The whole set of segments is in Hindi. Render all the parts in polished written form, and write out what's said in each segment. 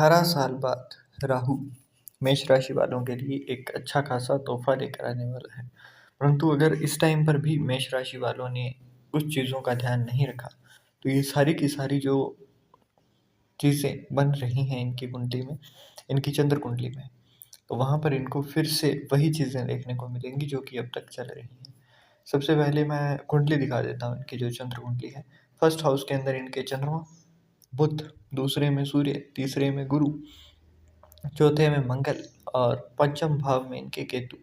18 साल बाद राहु मेष राशि वालों के लिए एक अच्छा खासा तोहफा लेकर आने वाला है। परंतु अगर इस टाइम पर भी मेष राशि वालों ने कुछ चीज़ों का ध्यान नहीं रखा, तो ये सारी की सारी जो चीज़ें बन रही हैं इनकी कुंडली में, इनकी चंद्र कुंडली में, तो वहाँ पर इनको फिर से वही चीज़ें देखने को मिलेंगी जो कि अब तक चल रही हैं। सबसे पहले मैं कुंडली दिखा देता हूँ इनकी जो चंद्र कुंडली है। फर्स्ट हाउस के अंदर इनके चंद्रमा, बुध, दूसरे में सूर्य, तीसरे में गुरु, चौथे में मंगल और पंचम भाव में इनके केतु।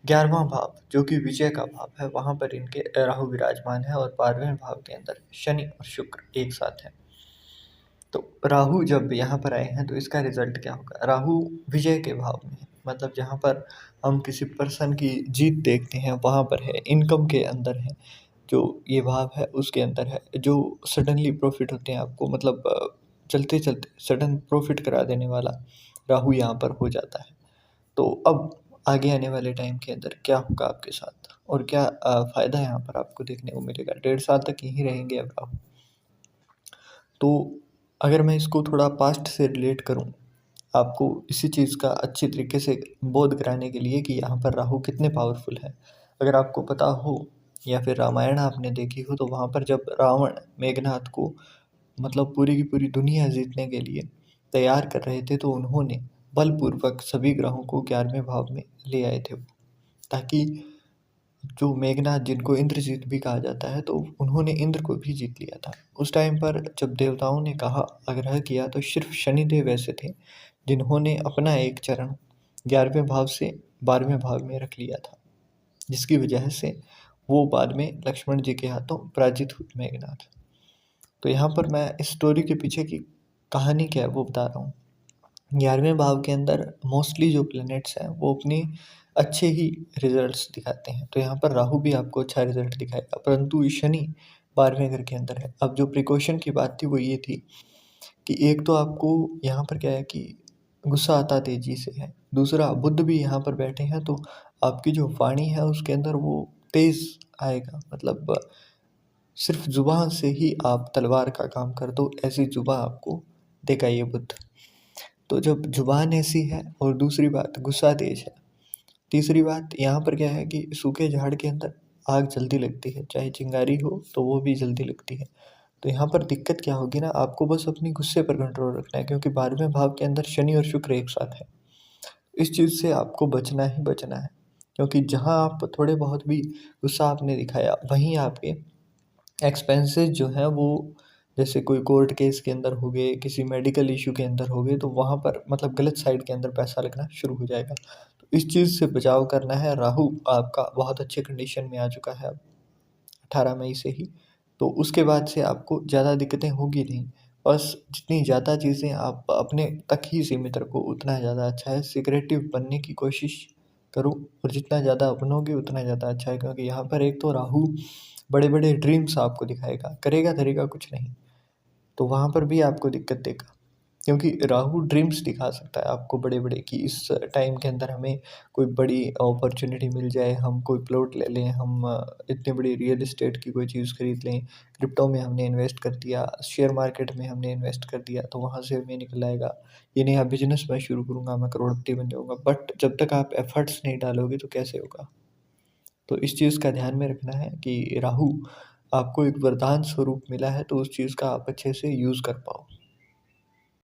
11वां भाव जो कि विजय का भाव है, वहाँ पर इनके राहु विराजमान है और 12वें भाव के अंदर शनि और शुक्र एक साथ हैं। तो राहु जब यहाँ पर आए हैं तो इसका रिजल्ट क्या होगा? राहु विजय के भाव में है, मतलब जहाँ पर हम किसी पर्सन की जीत देखते हैं वहाँ पर है, इनकम के अंदर है, जो ये भाव है उसके अंदर है, जो सडनली प्रॉफिट होते हैं आपको, मतलब चलते चलते सडन प्रॉफिट करा देने वाला राहु यहाँ पर हो जाता है। तो अब आगे आने वाले टाइम के अंदर क्या होगा आपके साथ और क्या फ़ायदा यहाँ पर आपको देखने को मिलेगा? 1.5 साल तक यहीं रहेंगे अब राहु। तो अगर मैं इसको थोड़ा पास्ट से रिलेट करूँ, आपको इसी चीज़ का अच्छी तरीके से बोध कराने के लिए कि यहाँ पर राहु कितने पावरफुल है। अगर आपको पता हो या फिर रामायण आपने देखी हो, तो वहाँ पर जब रावण मेघनाथ को मतलब पूरी की पूरी दुनिया जीतने के लिए तैयार कर रहे थे, तो उन्होंने बलपूर्वक सभी ग्रहों को 11वें भाव में ले आए थे, ताकि जो मेघनाथ जिनको इंद्रजीत भी कहा जाता है, तो उन्होंने इंद्र को भी जीत लिया था। उस टाइम पर जब देवताओं ने कहा, आग्रह किया, तो सिर्फ शनिदेव ऐसे थे जिन्होंने अपना एक चरण 11वें भाव से 12वें भाव में रख लिया था, जिसकी वजह से वो बाद में लक्ष्मण जी के हाथों पराजित हुए मेघनाथ। तो यहाँ पर मैं इस स्टोरी के पीछे की कहानी क्या है वो बता रहा हूँ। 11वें भाव के अंदर मोस्टली जो प्लैनेट्स हैं वो अपने अच्छे ही रिजल्ट्स दिखाते हैं, तो यहाँ पर राहु भी आपको अच्छा रिजल्ट दिखाएगा, परंतु शनि 12वें घर के अंदर है। अब जो प्रिकॉशन की बात थी वो ये थी कि एक तो आपको यहाँ पर क्या है कि गुस्सा आता तेजी से है, दूसरा बुध भी यहाँ पर बैठे हैं, तो आपकी जो वाणी है उसके अंदर वो तेज आएगा, मतलब सिर्फ जुबान से ही आप तलवार का काम कर दो, ऐसी जुबान आपको देगा ये बुध। तो जब जुबान ऐसी है और दूसरी बात गुस्सा तेज है, तीसरी बात यहाँ पर क्या है कि सूखे झाड़ के अंदर आग जल्दी लगती है, चाहे चिंगारी हो तो वो भी जल्दी लगती है। तो यहाँ पर दिक्कत क्या होगी ना, आपको बस अपनी गुस्से पर कंट्रोल रखना है, क्योंकि 12वें भाव के अंदर शनि और शुक्र एक साथ है। इस चीज़ से आपको बचना ही बचना है, क्योंकि जहाँ आप थोड़े बहुत भी गुस्सा आपने दिखाया, वहीं आपके एक्सपेंसेस जो हैं वो, जैसे कोई कोर्ट केस के अंदर हो गए, किसी मेडिकल इशू के अंदर हो गए, तो वहाँ पर मतलब गलत साइड के अंदर पैसा लगना शुरू हो जाएगा। तो इस चीज़ से बचाव करना है। राहु आपका बहुत अच्छे कंडीशन में आ चुका है अब 18 मई से ही, तो उसके बाद से आपको ज़्यादा दिक्कतें होगी नहीं। बस जितनी ज़्यादा चीज़ें आप अपने तक ही सीमित रखो उतना ज़्यादा अच्छा है। सिक्रेटिव बनने की कोशिश करो, और जितना ज़्यादा बनोगे उतना ज़्यादा अच्छा है, क्योंकि यहाँ पर एक तो राहु बड़े-बड़े ड्रीम्स आपको दिखाएगा, करेगा धरेगा कुछ नहीं, तो वहाँ पर भी आपको दिक्कत देगा। क्योंकि राहु ड्रीम्स दिखा सकता है आपको बड़े-बड़े कि इस टाइम के अंदर हमें कोई बड़ी अपॉर्च्युनिटी मिल जाए, हम कोई प्लॉट ले लें, हम इतनी बड़ी रियल एस्टेट की कोई चीज़ खरीद लें, क्रिप्टो में हमने इन्वेस्ट कर दिया, शेयर मार्केट में हमने इन्वेस्ट कर दिया, तो वहाँ से हमें निकल आएगा, ये नया बिज़नेस मैं शुरू करूँगा, मैं करोड़पति बन जाऊँगा। बट जब तक आप एफर्ट्स नहीं डालोगे तो कैसे होगा? तो इस चीज़ का ध्यान में रखना है कि राहु आपको एक वरदान स्वरूप मिला है, तो उस चीज़ का आप अच्छे से यूज़ कर पाओ।